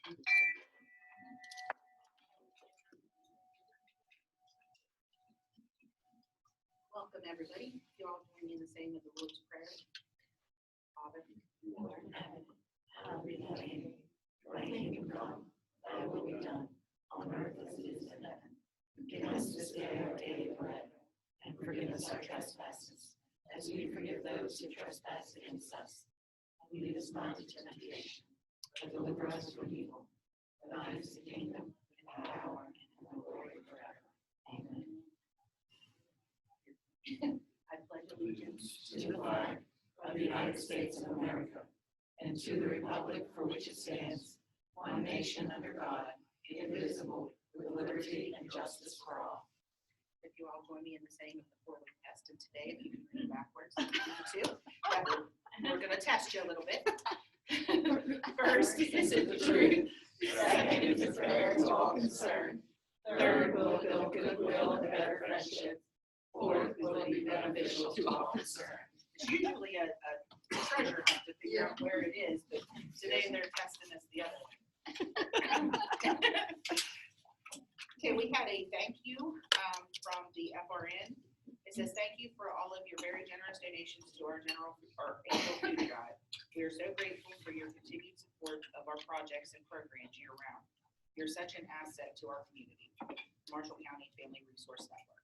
Welcome, everybody. You all join me in the saying of the Lord's Prayer. Father, Lord in heaven, hallowed be thy name. Thy kingdom come, thy will be done, on earth as it is in heaven. Give us this day our daily bread, and forgive us our trespasses, as we forgive those who trespass against us. And lead us not into temptation, but deliver us from evil. For thine is the kingdom, and the power, and the glory forever. Amen. I pledge allegiance To the flag of the United States of America, and to the republic for which it stands, one nation under God, indivisible, with liberty and justice for all. If you all join me in the saying of the four-way test, and today, if you can read backwards, you too. We're going to test you a little bit. First, is it the truth? Second is a prayer to all concerned. Third will build goodwill and better friendship. Fourth will be beneficial to all concerned. It's usually a treasure hunt to figure out where it is, but today they're testing us the other way. Okay, we had a thank you from the FRN. It says, thank you for all of your very generous donations to our annual food drive. We are so grateful for your continued support of our projects and programs year round. You're such an asset to our community. Marshall County Family Resource Network.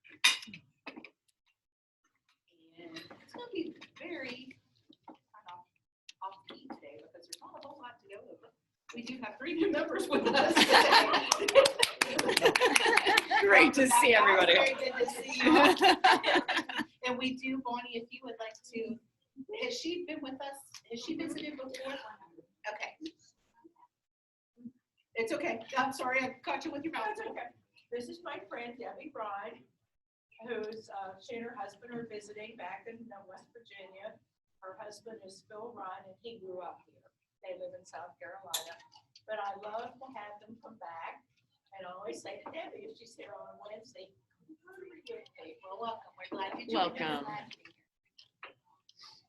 And it's going to be very kind of off-key today because there's not a whole lot to go over. We do have 3 new members with us today. Great to see everybody. Very good to see you. And we do, Bonnie, if you would like to, has she been with us? Has she visited before? Okay. It's okay. I'm sorry, I caught you with your mouth. It's okay. This is my friend Debbie Bride, who's she and her husband are visiting back in West Virginia. Her husband is Phil Ryan, and he grew up here. They live in South Carolina. But I love to have them come back. And I always say to Debbie, if she's here on Wednesday, Well, welcome. We're glad you joined us.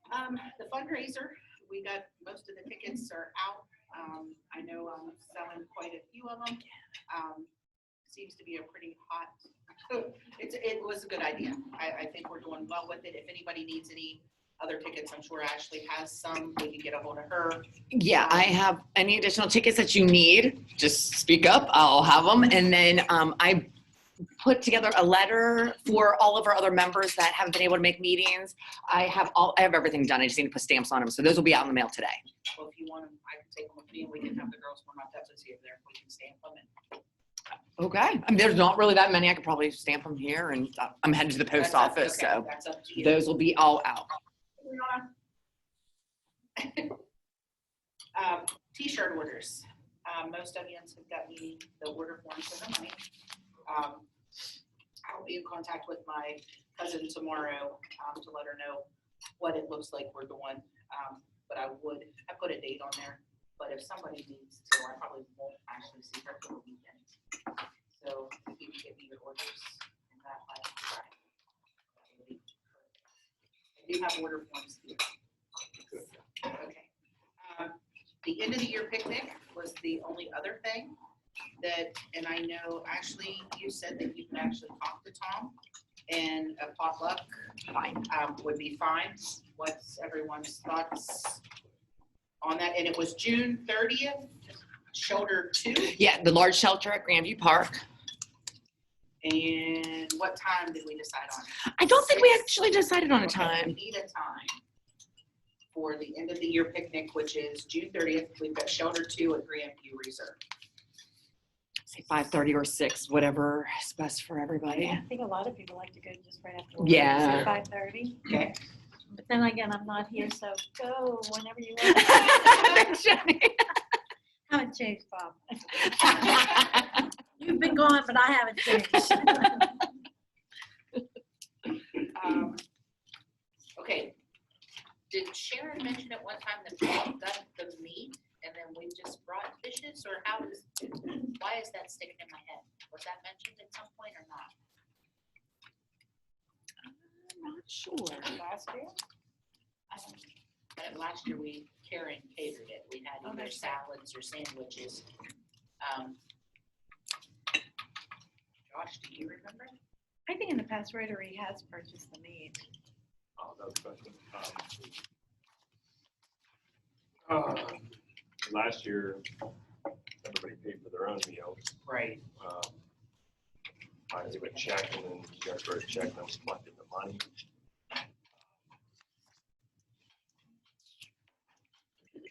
Welcome. The fundraiser, we got most of the tickets are out. I know I'm selling quite a few of them. Seems to be a pretty hot. It was a good idea. I think we're doing well with it. If anybody needs any other tickets, I'm sure Ashley has some. We can get a hold of her. Yeah, I have any additional tickets that you need, just speak up, I'll have them. And then I put together a letter for all of our other members that haven't been able to make meetings. I have everything done. I just need to put stamps on them. So those will be out in the mail today. Well, if you want them, I can take them with me and we can have the girls warm up. That's what's here there. We can stamp them. Okay. I mean, there's not really that many. I could probably stamp them here, and I'm headed to the post office. Okay, So that's up to you. those will be all out. T-shirt orders. Most of you have got me the order forms and the money. I'll be in contact with my cousin tomorrow to let her know what it looks like we're doing. But I put a date on there. But if somebody needs to, I probably won't actually see her for the weekend. So if you can give me your orders and that by Friday. I do have order forms here. Okay. The end of the year picnic was the only other thing that, and I know Ashley, you said that you could actually talk to Tom, and a potluck would be fine. What's everyone's thoughts on that? And it was June 30th, shelter 2. Yeah, the large shelter at Grandview Park. And what time did we decide on? I don't think we actually decided on a Okay, time. we need a time for the end of the year picnic, which is June 30th. We've got shelter 2 at Grandview Reserve. Say 5:30 or 6, whatever is best for everybody. I think a lot of people like to go just right after. Yeah. 5:30. Okay. But then again, I'm not here, so go whenever you want. Jenny. Haven't changed, Bob. You've been gone, but I haven't changed. Okay. Did Sharon mention at one time that Bob got the meat and then we just brought fishes, or why is that sticking in my head? Was that mentioned at some point or not? I'm not sure. last year. Last year Karen catered it. We had either salads or sandwiches. Josh, do you remember? I think in the past, Rotary has purchased the meat. Oh, that was a question. Last year, everybody paid for their own meals. Right. I did a check and then you guys wrote a check and I was collecting the money.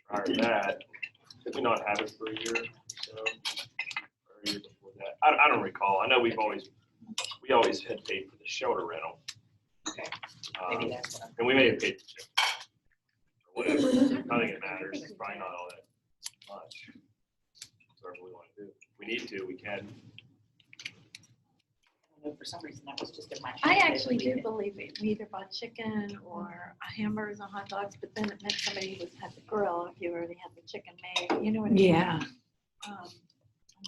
Prior to that, did we not have it for a year or so? Or a year before that? I don't recall. I know we always had paid for the shelter rental. Okay. Maybe that's what And we may have paid for it. Or whatever. I think it matters. It's probably not all that much. Whatever we want to do. If we need to, we can. for some reason that was just in my. I head that actually we do did. believe we either bought chicken or hamburgers or hot dogs, but then it meant somebody was had the grill if you already had the chicken made, you know what I mean? Yeah. And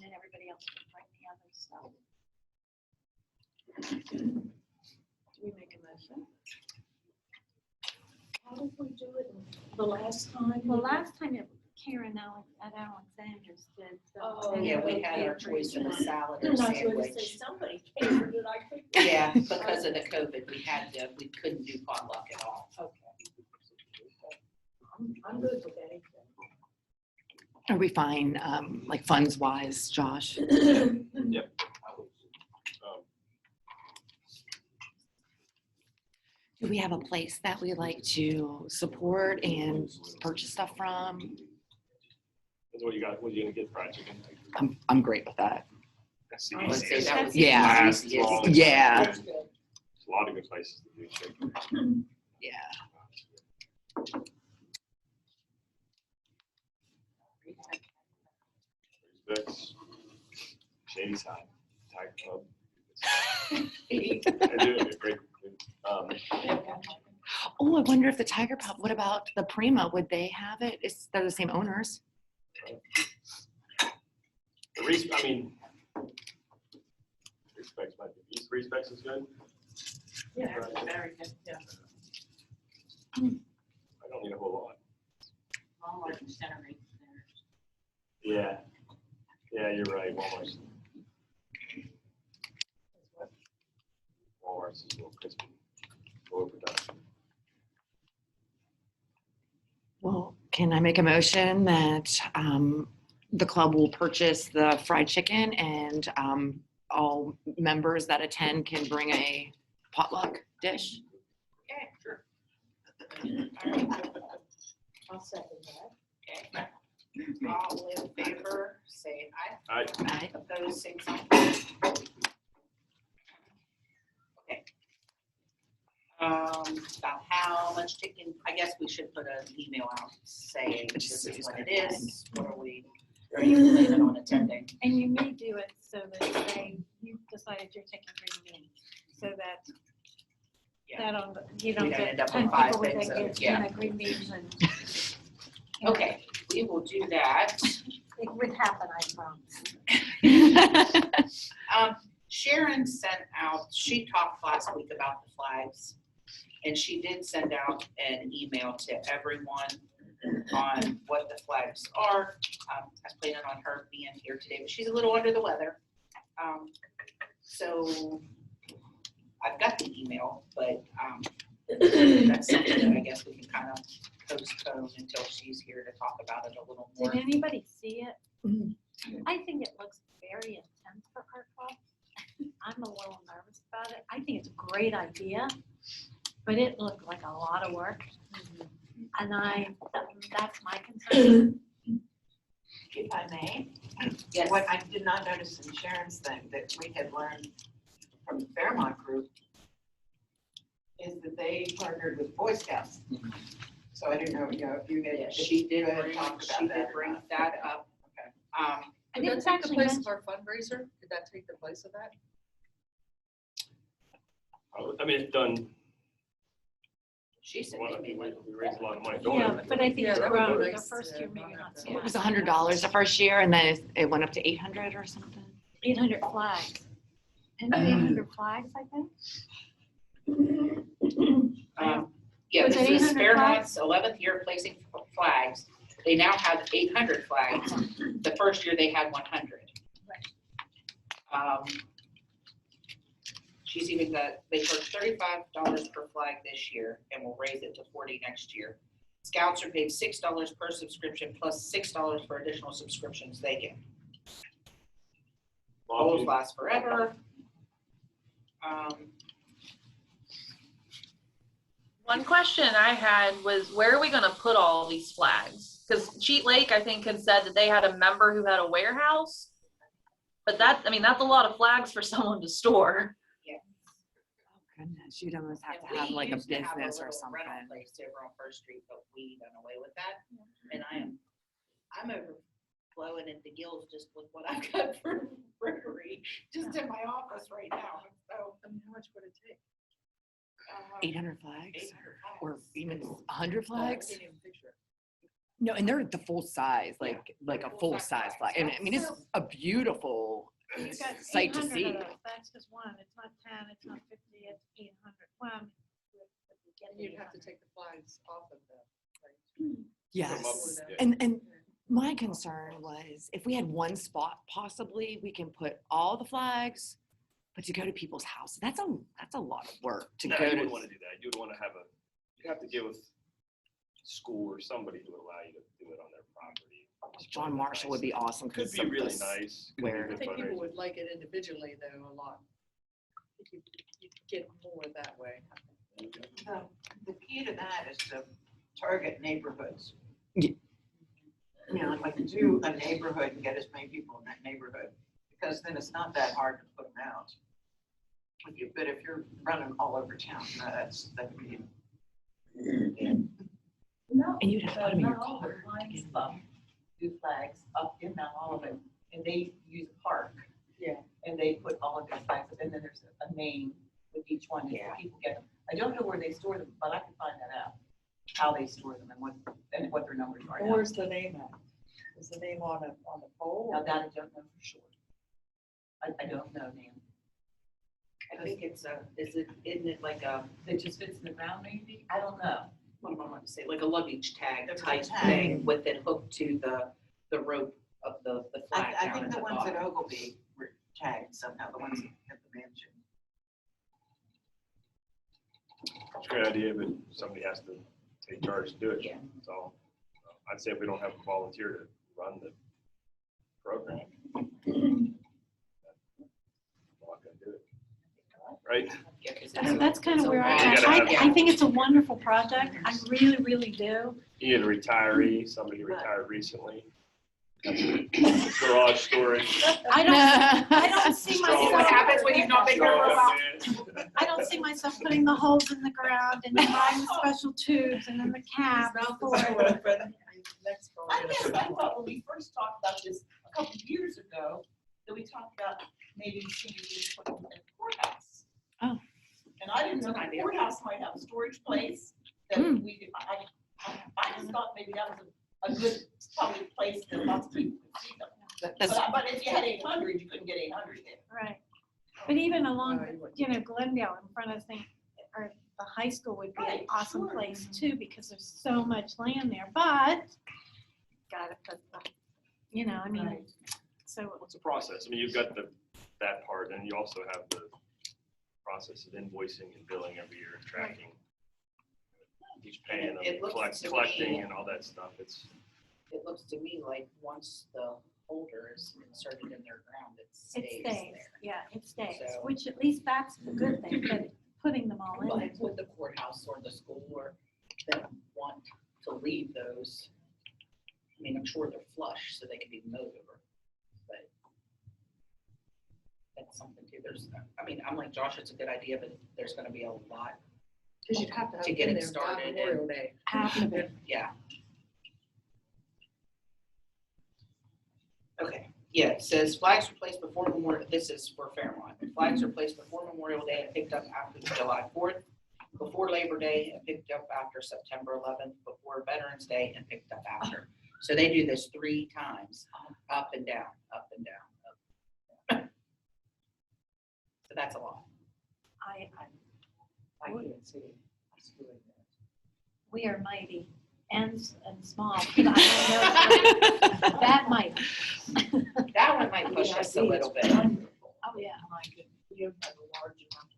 then everybody else could bring the others, so. Do we make a motion? How did we do it the last time? Well, last time it Karen at Alexander's did. Oh, and Yeah, we it had our was choice of a paid salad or And I was going to say, sandwich. somebody catered it, I couldn't. Yeah, because of the COVID, we couldn't do potluck at all. Okay. I'm good with anything. Are we fine, like funds wise, Josh? Yep. Do we have a place that we like to support and purchase stuff from? That's what you got. What are you gonna get? Fried chicken? I'm great with that. That's the I would say easiest. that was the Yeah. easiest. Yeah. That's good. There's a lot of good places to do chicken. Yeah. That's Shady Side, Tiger Club. Yeah. I do it great. Oh, I wonder if the Tiger Pub, what about the Prima? Would they have it? They're the same owners. The Respects, I mean, Respects might be, East Respects is good. Yeah, very good, yeah. I don't need a whole lot. Walmart and Center Main there. Yeah. Yeah, you're right, Walmart's. Walmart's is a little crispy, overdone. Well, can I make a motion that the club will purchase the fried chicken and all members that attend can bring a potluck dish? Okay, sure. I'll second that. Okay. All in favor, say aye. Aye. Opposed, same sign. Okay. About how much chicken, I guess we should put an email out saying this is what it is, what are you planning on attending? And you may do it so that say you decided you're taking green beans, so that Yeah. you don't We don't get end up with 10 five people with things that of- get, yeah. green beans and. Okay, we will do that. It would happen, I promise. Sharon sent out, she talked last week about the flags, and she did send out an email to everyone on what the flags are. I was planning on her being here today, but she's a little under the weather. So I've got the email, but that's something that I guess we can kind of postpone until she's here to talk about it a little more. Did anybody see it? Mhm. I think it looks very intense for her club. I'm a little nervous about it. I think it's a great idea, but it looked like a lot of work. And that's my concern. If I may, Yes. what I did not notice in Sharon's thing that we had learned from the Fairmont group is that they partnered with Boy Scouts. So I didn't know, if you Yeah, had. she did go ahead and bring, talk she about did that. bring that up. Okay. I Did think that it's take the actually place mentioned. of our fundraiser? Did that take the place of that? I mean, it's done, She said we maybe like. raise a lot of money doing Yeah, it. but I think Yeah, it's that would be grown. The nice, first year, yeah, maybe not not have so to- It was much. $100 the first year and then it went up to 800 or something. 800 flags. And 800 flags, I think. Yeah, Was this it is 800 Fairmont's 11th year placing flags. They now have 800 flags. The first year they had 100. She's even got, they charge $35 per flag this year and will raise it to $40 next year. Scouts are paid $6 per subscription plus $6 for additional subscriptions they get. Those last forever. One question I had was, where are we gonna put all these flags? Because Cheat Lake, I think, had said that they had a member who had a warehouse. But that, I mean, that's a lot of flags for someone to store. Goodness, you'd almost have And to have we like a used to have business or little something. rental place over on First Street, but we done away with that. And I'm overflowing at the gills just with what I've got for Rotary, just in my office right now. So, I mean, how much would it take? 800 flags 800 or flags. even 100 I flags? can't even picture it. No, and they're the full size, like a full size flag. And I mean, it's a beautiful You got sight to 800 see. of those. That's just one. It's not 10, it's not 50, it's 800. Well, And you'd have to take the flags off of them. Yes. Yeah. And my concern was if we had one spot, possibly we can put all the flags, but to go to people's houses, that's a lot of work to No, go you to. wouldn't want to do that. You would want to have you have to get with school or somebody who would allow you to do it on their property. John Marshall would be awesome. Could 'cause be some of really this- nice. Could be where- good I think people fundraiser. would like it individually though a lot. I think you'd get more that way. The key to that is to target neighborhoods. Yeah. You know, like do a neighborhood and get as many people in that neighborhood, because then it's not that hard to put them out. But if you're running all over town, that'd be. No. And you'd have to put them in your Not all car. the Lions Club do flags up in Mount Olive, and they use a park. Yeah. And they put all of their flags up, and then there's a name with each one, and Yeah. people get them. I don't know where they store them, but I can find that out, how they store them and what their numbers are now. Where's the name at? Is the name on the pole? Now that I don't know for sure. I don't know, Nan. I think it's isn't it like a, It just fits in the ground maybe? I don't know. what am I going to say, like a luggage tag There's a type tag. thing with it hooked to the rope of the flag I down think at the the ones at bottom. Ogilvy were tagged somehow, the ones at the mansion. It's a great idea, but somebody has to take charge to do it. Yeah. So I'd say if we don't have a volunteer to run the program, I'm not gonna do it. Right? Yeah, 'cause That's, it's that's kind of a where I'm You at. gotta have- I think it's a wonderful project. I really, really do. You get a retiree, somebody who retired recently. Garage storage. I don't see This is what happens when you don't make your room out. I don't see myself putting the holes in the ground and then buying the special tubes and then the cap for it. I guess I thought when we first talked about this a couple of years ago, that we talked about maybe seeing these put in the courthouse. Oh. And I didn't know That's an the idea. courthouse might have a storage place that Hmm. we could, I just thought maybe that was a good public place that lots of people could see them. That's- But if you had 800, you couldn't get 800 there. Right. But even along, you wouldn't. Glendale in front of or the high school would be an Right, awesome sure. place too, because there's so much land there, but gotta put the, I mean, Right. so. What's the process? I mean, you've got that part, and you also have the process of invoicing and billing every year and tracking. Each paying It and looks to collecting me- and all that stuff. It looks to me like once the holder is inserted in their ground, it It stays stays, there. yeah, it stays, So- which at least that's the good thing, but putting them all in there. But with the courthouse or the school or that want to leave those, I mean, I'm sure they're flush, so they can be mowed over, but that's something too. I'm like Josh, it's a good idea, but there's gonna be a lot, Because you'd have to have To it get in it there by started Memorial Day. Half of it. yeah. Okay, yeah, it says flags are placed before Memorial, this is for Fairmont. Flags are placed before Memorial Day and picked up after July 4th, before Labor Day and picked up after September 11th, before Veterans Day and picked up after. So they do this 3 times, up and down, up and down. Up. So that's a lot. I can't see us doing that. We are mighty. and small. 'Cause I don't know, that might. That one might push us a little bit. Oh, yeah.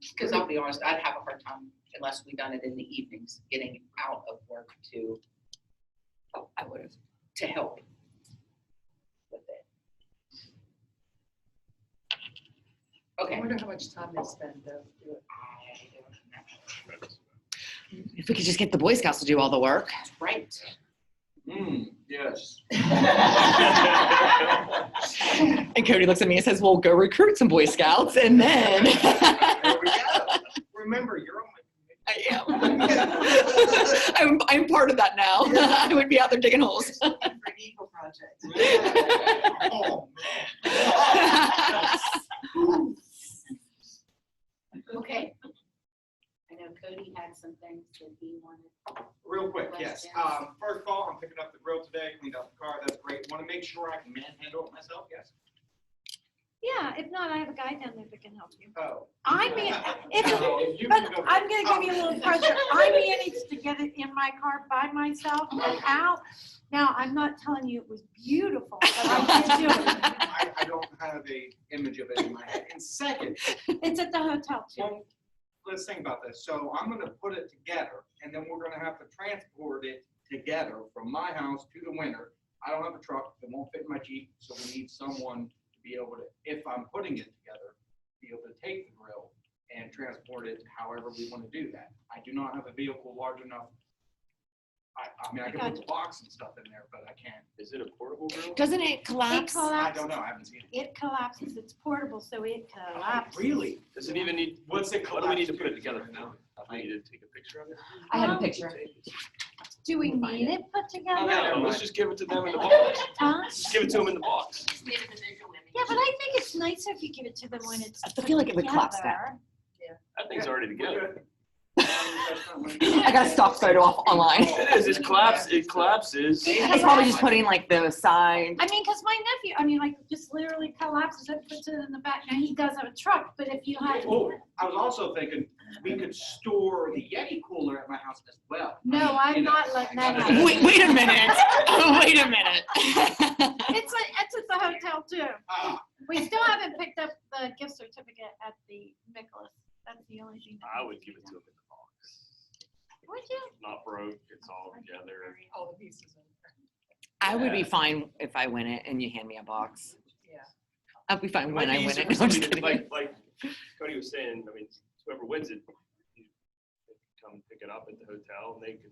Because I'll be honest, I'd have a hard time unless we done it in the evenings, getting out of work to, I would have. to help with it. I Okay. wonder how much time they spend though. If we could just get the Boy Scouts to do all the work. Right. Yes. And Cody looks at me and says, well, go recruit some Boy Scouts and then. There we go. Remember, you're on my I am. I'm part of that now. I would be out there digging holes. For Eagle Project. Oh, man. Okay. I know Cody had some things that he wanted. Real quick, yes. First of all, I'm picking up the grill today, cleaned out the car, that's great. Want to make sure I can manhandle it myself, yes? Yeah, if not, I have a guy down there that can help you. Oh. I mean, You but can go- I'm gonna give you a little pressure. I managed to get it in my car by myself and out. Now, I'm not telling you it was beautiful, but I did do it. I don't have a image of it in my head. And second, It's at the hotel too. well, let's think about this. So I'm gonna put it together, and then we're gonna have to transport it together from my house to the winter. I don't have a truck, it won't fit in my Jeep, so we need someone to be able to, if I'm putting it together, be able to take the grill and transport it however we wanna do that. I do not have a vehicle large enough. I mean, I can put the box and stuff in there, but I can't. Is it a portable grill? Doesn't it collapse? I don't know, I haven't seen it. It collapses. It's portable, so it collapses. Really? Does it even need, What's it what do we need to collapse put it to? together now? We need to take a picture of it? I have a picture. Do we need it put together? No, let's just give it to them in the box. Huh? Just give it to them in the box. Yeah, but I think it's nicer if you give it to them when it's I feel like it would collapse together. That thing's already together. I got a stock photo off online. It is, it collapses. That's probably just putting like the side. I mean, because my nephew, I mean, like, just literally collapses it, puts it in the back. Now, he does have a truck, but if you had, Oh, I was also thinking we could store the Yeti cooler at my house as well. no, I'm not letting that happen. Wait a minute. Wait a minute. It's at the hotel too. We still haven't picked up the gift certificate at the Nicholas. That's the only thing. I would give it to them in the box. Would you? Not broke, it's all together. All the pieces. I would be fine if I win it and you hand me a box. Yeah. I'd be fine It when might I be win easier it. for No, I'm just somebody kidding. to- Like Cody was saying, I mean, whoever wins it, you come and pick it up at the hotel and they can,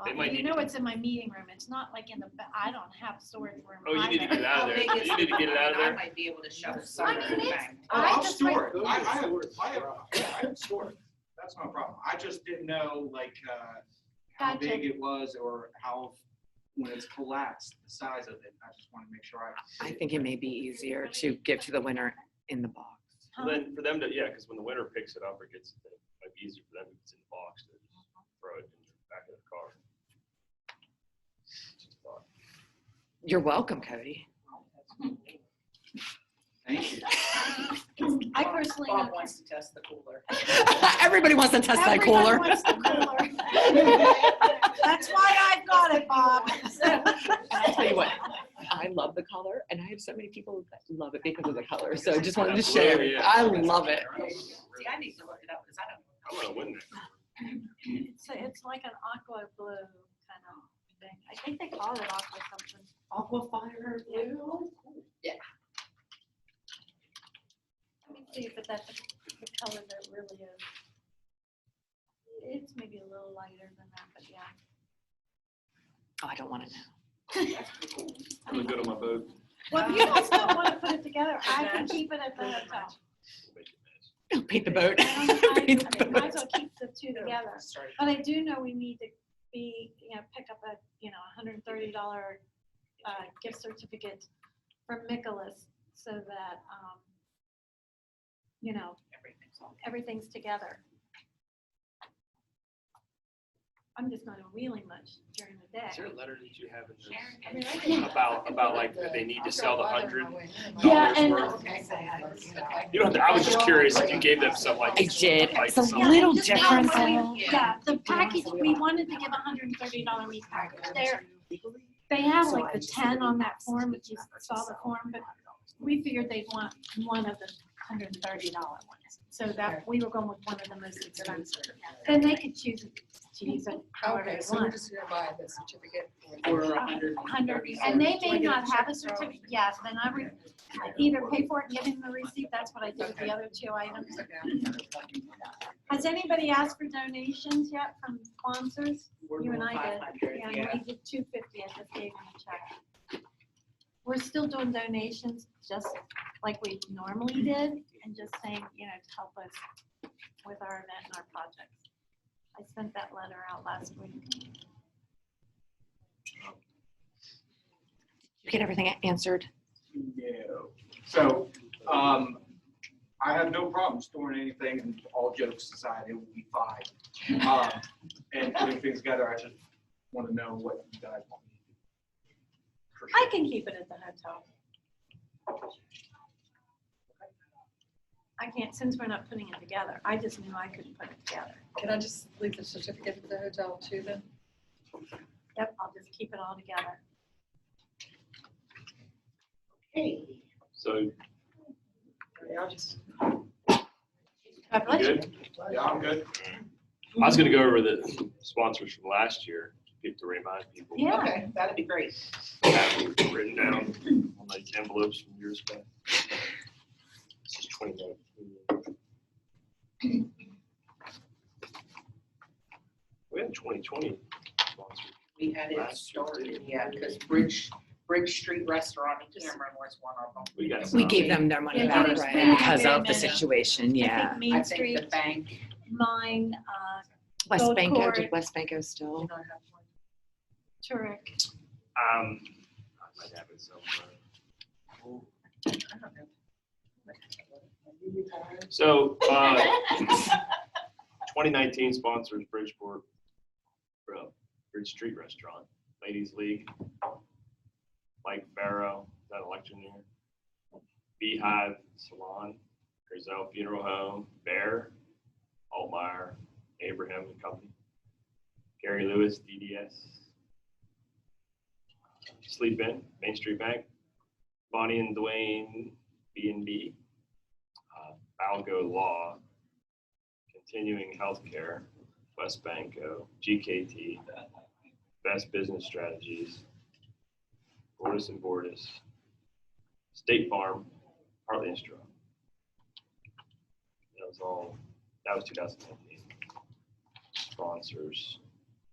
They might You need know, to- it's in my meeting room. It's not like in the, I don't have storage room. oh, you need to get it out of there. You need to get it out of I there. might be able to shove some I in mean, the it's- bank. Oh, I I'll just store went- it. I have store it. That's no problem. I just didn't know like how Gotcha. big it was or how, when it's collapsed, the size of it. I just want to make sure I think it may be easier to give to the winner in the box. So then for them to, yeah, because when the winner picks it up or gets it, it might be easier for them if it's in the box to just throw it in the back of the car. Just a thought. You're welcome, Cody. Thank you. I personally. Bob wants to test the cooler. Everybody wants to test that Everyone cooler. wants the cooler. That's why I've got it, Bob. I'll tell you what, I love the color and I have so many people that love it because of the color. So just wanted to share. Absolutely, yeah. I love it. See, I need to look it up because I don't. I'm gonna win it. It's like an aqua blue kind of thing. I think they call it aqua something. Aqua fire blue. Let me see if that's the color that it really is. It's maybe a little lighter than that, but yeah. Oh, I don't want it now. I'm gonna go to my boat. Well, if you guys don't want to put it together, I can keep it at the hotel. Make it nice. Paint the boat. I Paint the might as boat. well keep the two together. But I do know we need to pick up a, $130 gift certificate from Nicholas so that, Everything's on. everything's together. I'm just not in Wheeling much during the day. Is there a letter that you have in I mean, I this can- about like that they need to sell the $100 Yeah, and- worth? You don't have to, I was just curious if you gave them some like. I did. like It's a some- little just different know, though. Yeah, the package, we wanted to give $130 meat package. They have like the 10 on that form, if you saw the form, but we figured they'd want one of the $130 ones. So that, we were going with one of the most expensive. Then they could choose to use it however Okay, they so we're want. just gonna buy the certificate For for. 100, and they may not have a certificate, yes, then I would either pay for it and give him the receipt, that's what I did with the other 2 items. Has anybody asked for donations yet from sponsors? You and I did, yeah, we did 250, I just gave them a check. We're still doing donations, just like we normally did, and just saying, you know, to help us with our event and our projects. I sent that letter out last week. You get everything answered? No. So, I have no problem storing anything, and all jokes aside, it will be fine. And putting things together, I just want to know what you guys want me to do. I can keep it at the hotel. I can't, since we're not putting it together, I just knew I couldn't put it together. Can I just leave the certificate at the hotel too then? Yep, I'll just keep it all together. Hey. So, you Yeah, I'll just. God bless you. good? Yeah, I'm good. I was gonna go over the sponsors from last year, to remind people. Yeah. Okay, that'd be great. Have it written down on these envelopes from years back. This is 2019. We had 2020 sponsors. We had it Last year, started, too. yeah, because Bridge Street Restaurant in Cameron was one of them. We got We some. gave them their money Yeah, back, there's right, been because very of the many. situation, I yeah. think Main I think the Street, bank, mine, West Gold Banco, Court. did West Banco still? Turek. I might have it somewhere. So, 2019 sponsors Bridgeport, Bridge Street Restaurant, Ladies League, Mike Farrow, that electioneer, Beehive Salon, Griselle Funeral Home, Bear, Altmeyer, Abraham and Company, Gary Lewis, DDS, Sleep In, Main Street Bank, Bonnie and Dwayne, B&B, Balgo Law, Continuing Healthcare, West Banco, GKT, Best Business Strategies, Bordis and Bordis, State Farm, Hartley and Straw. That was 2019. Sponsors.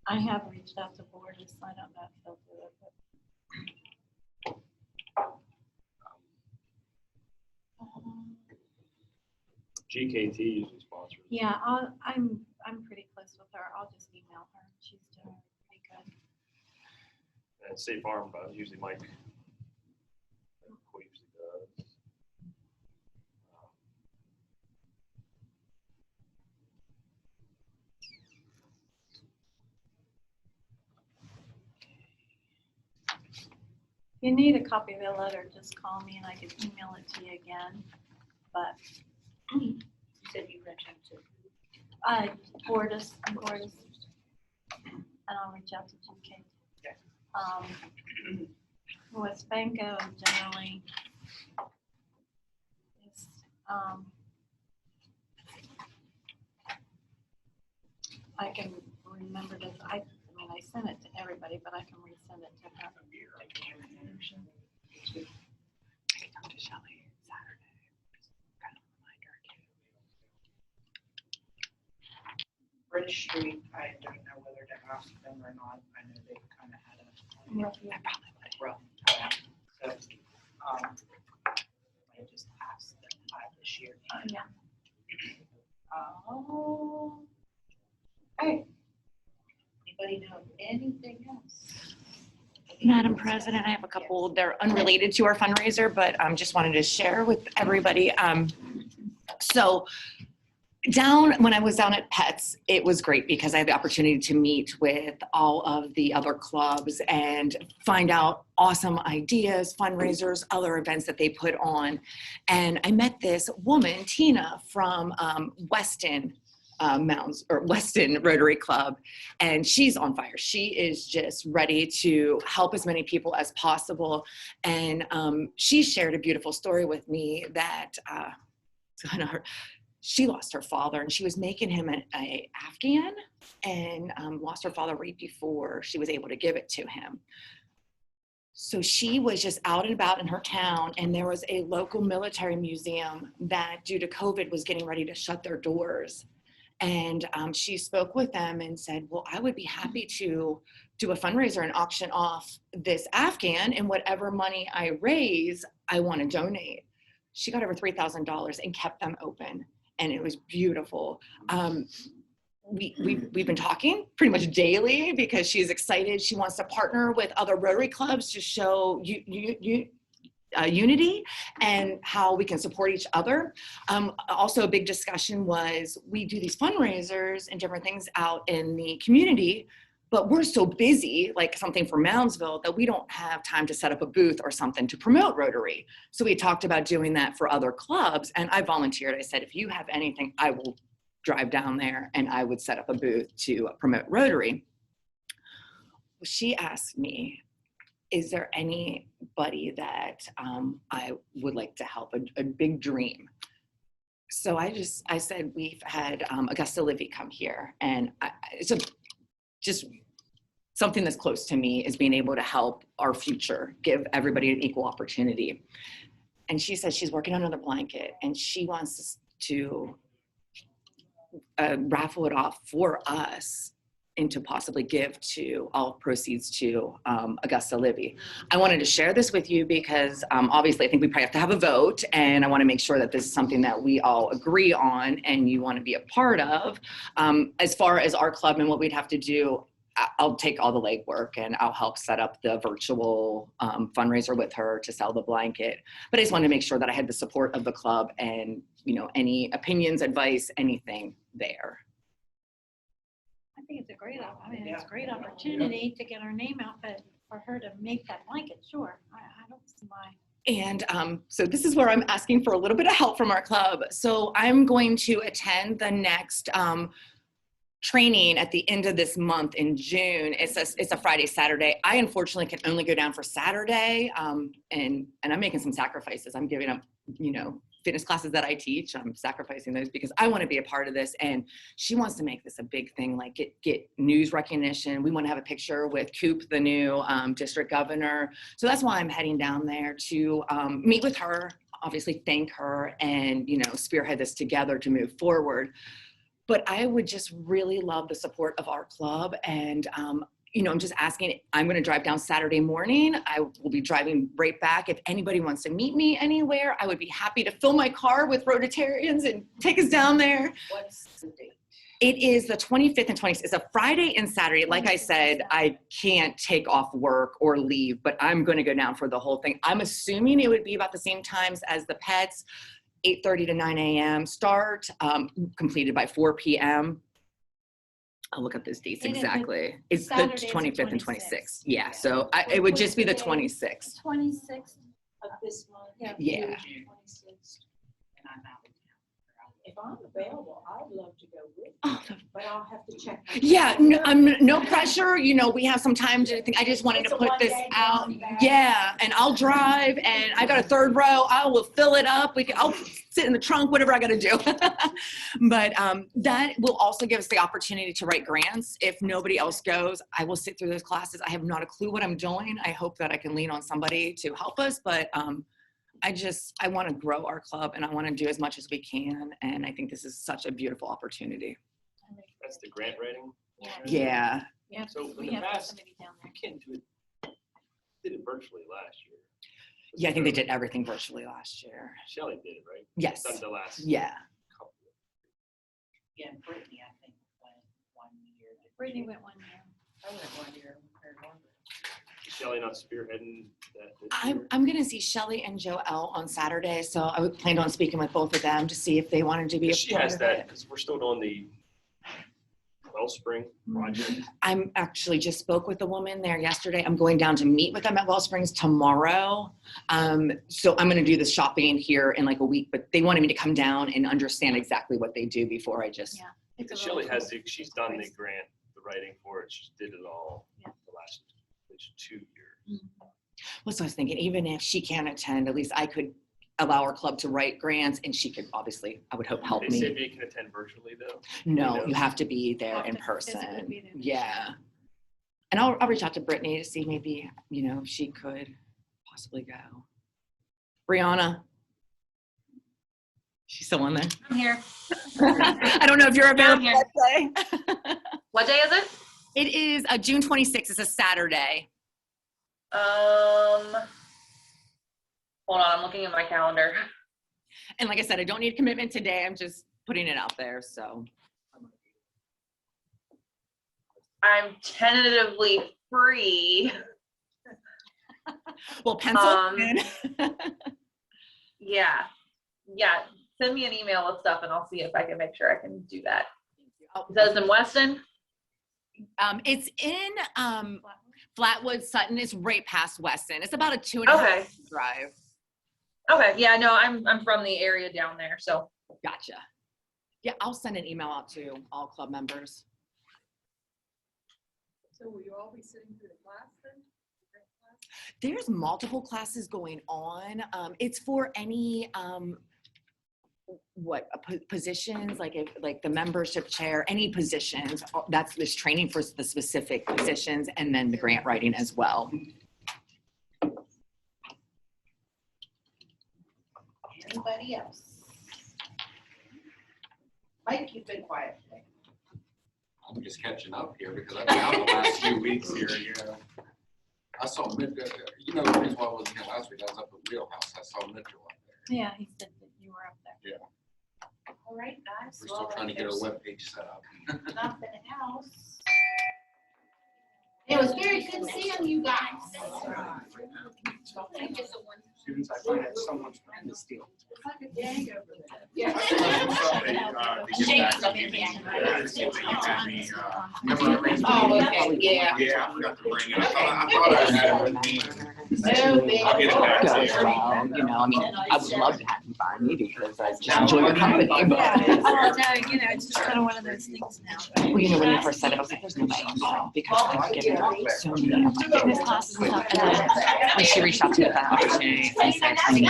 I have reached out to Bordis, I don't know if they'll do it, but. GKT usually sponsors. Yeah, I'm pretty close with her. I'll just email her. She's doing pretty good. And State Farm, usually Mike. Who usually does. If you need a copy of the letter, just call me and I can email it to you again. But you said you reached out to. Bordis, and I'll reach out to GK. West Banco generally is, I can remember this, I mean, I sent it to everybody, but I can resend it to her. I can talk to Shelley Saturday. Kind of reminder too. Bridge Street, I don't know whether to ask them or not. I know they kind of had a rough time. So, I just asked them this year. Yeah. Oh. Hey. Anybody know of anything else? Madam President, I have a couple, they're unrelated to our fundraiser, but just wanted to share with everybody. So When I was down at Pets, it was great because I had the opportunity to meet with all of the other clubs and find out awesome ideas, fundraisers, other events that they put on. And I met this woman, Tina, from Weston Rotary Club, and she's on fire. She is just ready to help as many people as possible. And she shared a beautiful story with me that she lost her father, and she was making him an Afghan, and lost her father right before she was able to give it to him. So she was just out and about in her town, and there was a local military museum that, due to COVID, was getting ready to shut their doors. And she spoke with them and said, well, I would be happy to do a fundraiser and auction off this Afghan, and whatever money I raise, I want to donate. She got over $3,000 and kept them open. And it was beautiful. We've been talking pretty much daily because she's excited. She wants to partner with other Rotary clubs to show unity and how we can support each other. Also, a big discussion was, we do these fundraisers and different things out in the community, but we're so busy, like something for Moundsville, that we don't have time to set up a booth or something to promote Rotary. So we talked about doing that for other clubs, and I volunteered. I said, if you have anything, I will drive down there and I would set up a booth to promote Rotary. She asked me, is there anybody that I would like to help, a big dream? So I said, we've had Augusta Livy come here, and it's just something that's close to me is being able to help our future, give everybody an equal opportunity. And she says she's working on another blanket, and she wants us to raffle it off for us and to possibly give to all proceeds to Augusta Livy. I wanted to share this with you because obviously I think we probably have to have a vote, and I want to make sure that this is something that we all agree on and you want to be a part of. As far as our club and what we'd have to do, I'll take all the legwork and I'll help set up the virtual fundraiser with her to sell the blanket. But I just wanted to make sure that I had the support of the club and, you know, any opinions, advice, anything there. I think it's a great, it's a great opportunity to get our name out, but for her to make that blanket, sure. I don't see why. And so this is where I'm asking for a little bit of help from our club. So I'm going to attend the next training at the end of this month in June. It's a Friday, Saturday. I unfortunately can only go down for Saturday, and I'm making some sacrifices. I'm giving up, you know, fitness classes that I teach. I'm sacrificing those because I want to be a part of this. And she wants to make this a big thing, like get news recognition. We want to have a picture with Coop, the new district governor. So that's why I'm heading down there to meet with her, obviously thank her, and, you know, spearhead this together to move forward. But I would just really love the support of our club. And, you know, I'm just asking, I'm going to drive down Saturday morning. I will be driving right back. If anybody wants to meet me anywhere, I would be happy to fill my car with Rotarians and take us down there. What's the date? It is the 25th and 26th. It's a Friday and Saturday. Like I said, I can't take off work or leave, but I'm going to go down for the whole thing. I'm assuming it would be about the same times as the Pets. 8:30 to 9 a.m. start, completed by 4 p.m. I'll look up those dates exactly. It's the 25th and 26th. Yeah, so it would just be the 26th. 26th. Of this month. Yeah. 26th. And I'm out of town. If I'm available, I'd love to go with Oh, you, but I'll have to check. yeah, no pressure. You know, we have some time to think. I just wanted It's to a put this one-day out. going back. Yeah, and I'll drive, and I got a third row. I will fill it up. I'll sit in the trunk, whatever I got to do. But that will also give us the opportunity to write grants. If nobody else goes, I will sit through those classes. I have not a clue what I'm doing. I hope that I can lean on somebody to help us, but I want to grow our club, and I want to do as much as we can. And I think this is such a beautiful opportunity. That's the grant writing? Yeah. Yeah, So in we the have past, somebody down there. you can't do it, did it virtually last year. Yeah, I think they did everything virtually last year. Shelley did it, right? Yes. Done the last Yeah. couple. Yeah, and Brittany, I think, went 1 year. Brittany went 1 year. I went 1 year, or longer. Shelley not spearheading that this year? I'm gonna see Shelley and Joelle on Saturday, so I planned on speaking with both of them to see if they wanted to be a She part has of that, it. because we're still doing the Wellspring project. I'm actually just spoke with the woman there yesterday. I'm going down to meet with them at Wellsprings tomorrow. So I'm gonna do the shopping here in like a week, but they wanted me to come down and understand exactly what they do before I just. Yeah. Because Shelley has she's done the grant, the writing for it. She did it all the last 2 years. Well, so I was thinking, even if she can't attend, at least I could allow our club to write grants, and she could obviously, I would hope, help They said me. you can attend virtually though. No, you have to be there Have in to physically person. be there. Yeah. And I'll reach out to Brittany to see maybe, if she could possibly go. Brianna. She's still on there. I'm here. I don't know if you're available here. that day. What day is it? It is June 26th. It's a Saturday. Hold on, I'm looking at my calendar. And like I said, I don't need commitment today. I'm just putting it out there. So I'm tentatively free. well, pencil in. Yeah. Send me an email with stuff and I'll see if I can make sure I can do that. It says in Weston? It's in Flatwood. Sutton is right past Weston. It's about a 2.5 Okay. drive. Okay, yeah, no, I'm from the area down there, so. Gotcha. Yeah, I'll send an email out to all club members. So will you all be sitting through the class then? There's multiple classes going on. It's for any positions, like the membership chair, any positions. That's this training for the specific positions, and then the grant writing as well. Anybody else? Mike, you've been quiet today. I'm just catching up here because I've been out the last few weeks here, I saw Mitchell, the reason why I wasn't here last week, I was up at Wheelhouse, I saw Mitchell up there. Yeah, he said that you were up there. All right, guys. We're still trying to get our webpage set up. Nothing else. It was very good seeing you guys. As soon as I find out someone's trying to steal. Oh, okay, yeah. Yeah, I forgot to bring it. I thought I had it with me. No big. I'll get it back to you. I would love to have you by me because I just enjoy your company. Yeah, oh, no, it's just kind of one of those things now. Well, when you first said it, I was like, there's nobody else now because I've given so many of my fitness classes and stuff. And then when she reached out to me with that opportunity, I said, I need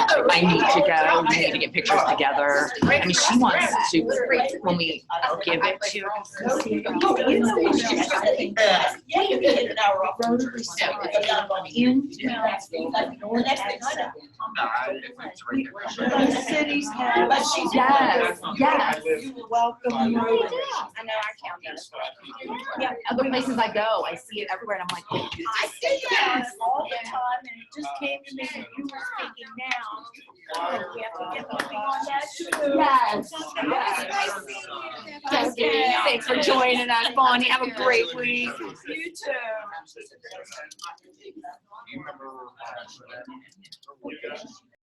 to go. We need to get pictures together. I mean, she wants to, when we give it to Cities have. Yes, yes. Welcome. I know I counted. Yeah, other places I go, I see it everywhere, and I'm like, I see that all the time, and it just came to me that you were speaking now. We have to get moving on that too. yes. Yes. Yes. Thanks for joining us, Bonnie. Have a great week. You too. You remember